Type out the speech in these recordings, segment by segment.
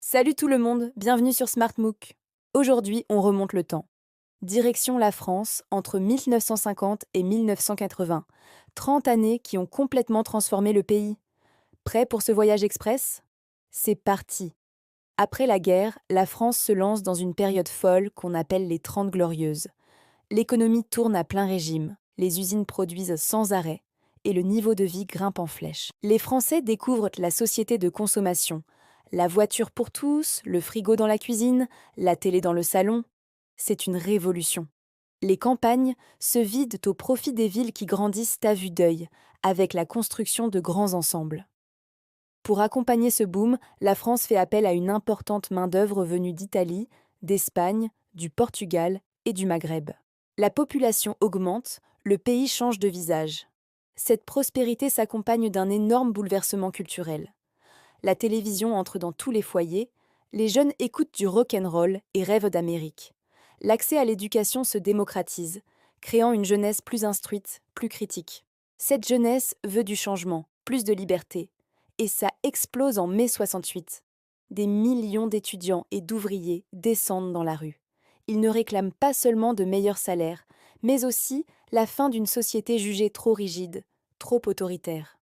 Salut tout le monde, bienvenue sur SmartMook. Aujourd'hui, on remonte le temps. Direction la France entre 1950 et 1980. 30 années qui ont complètement transformé le pays. Prêt pour ce voyage express? C'est parti. Après la guerre, la France se lance dans une période folle qu'on appelle les 30 glorieuses. L'économie tourne à plein régime, les usines produisent sans arrêt et le niveau de vie grimpe en flèche. Les Français découvrent la société de consommation. La voiture pour tous, le frigo dans la cuisine, la télé dans le salon. C'est une révolution. Les campagnes se vident au profit des villes qui grandissent à vue d'œil, avec la construction de grands ensembles. Pour accompagner ce boom, la France fait appel à une importante main-d'œuvre venue d'Italie, d'Espagne, du Portugal et du Maghreb. La population augmente, le pays change de visage. Cette prospérité s'accompagne d'un énorme bouleversement culturel. La télévision entre dans tous les foyers, les jeunes écoutent du rock'n'roll et rêvent d'Amérique. L'accès à l'éducation se démocratise, créant une jeunesse plus instruite, plus critique. Cette jeunesse veut du changement, plus de liberté. Et ça explose en mai 68. Des millions d'étudiants et d'ouvriers descendent dans la rue. Ils ne réclament pas seulement de meilleurs salaires, mais aussi la fin d'une société jugée trop rigide, trop autoritaire.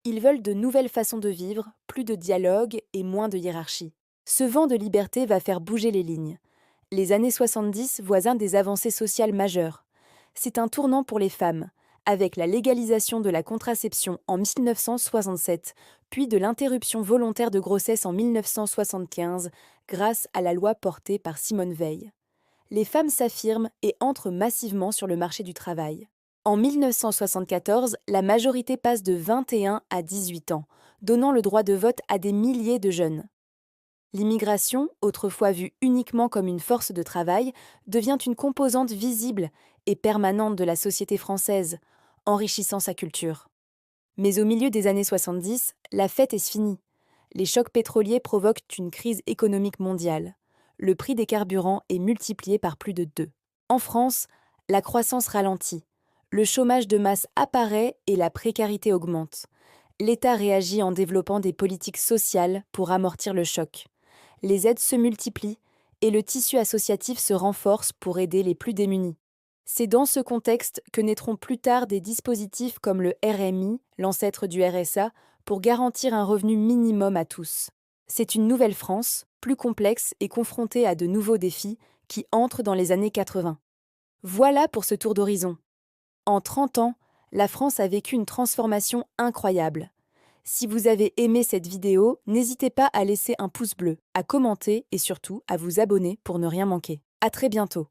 Ils veulent de nouvelles façons de vivre, plus de dialogue et moins de hiérarchie. Ce vent de liberté va faire bouger les lignes. Les années 70 voient des avancées sociales majeures. C'est un tournant pour les femmes, avec la légalisation de la contraception en 1967, puis de l'interruption volontaire de grossesse en 1975, grâce à la loi portée par Simone Veil. Les femmes s'affirment et entrent massivement sur le marché du travail. En 1974, la majorité passe de 21 à 18 ans, donnant le droit de vote à des milliers de jeunes. L'immigration, autrefois vue uniquement comme une force de travail, devient une composante visible et permanente de la société française, enrichissant sa culture. Mais au milieu des années 70, la fête est finie. Les chocs pétroliers provoquent une crise économique mondiale. Le prix des carburants est multiplié par plus de 2. En France, la croissance ralentit. Le chômage de masse apparaît et la précarité augmente. L'État réagit en développant des politiques sociales pour amortir le choc. Les aides se multiplient et le tissu associatif se renforce pour aider les plus démunis. C'est dans ce contexte que naîtront plus tard des dispositifs comme le RMI, l'ancêtre du RSA, pour garantir un revenu minimum à tous. C'est une nouvelle France, plus complexe et confrontée à de nouveaux défis, qui entre dans les années 80. Voilà pour ce tour d'horizon. En 30 ans, la France a vécu une transformation incroyable. Si vous avez aimé cette vidéo, n'hésitez pas à laisser un pouce bleu, à commenter et surtout à vous abonner pour ne rien manquer. À très bientôt.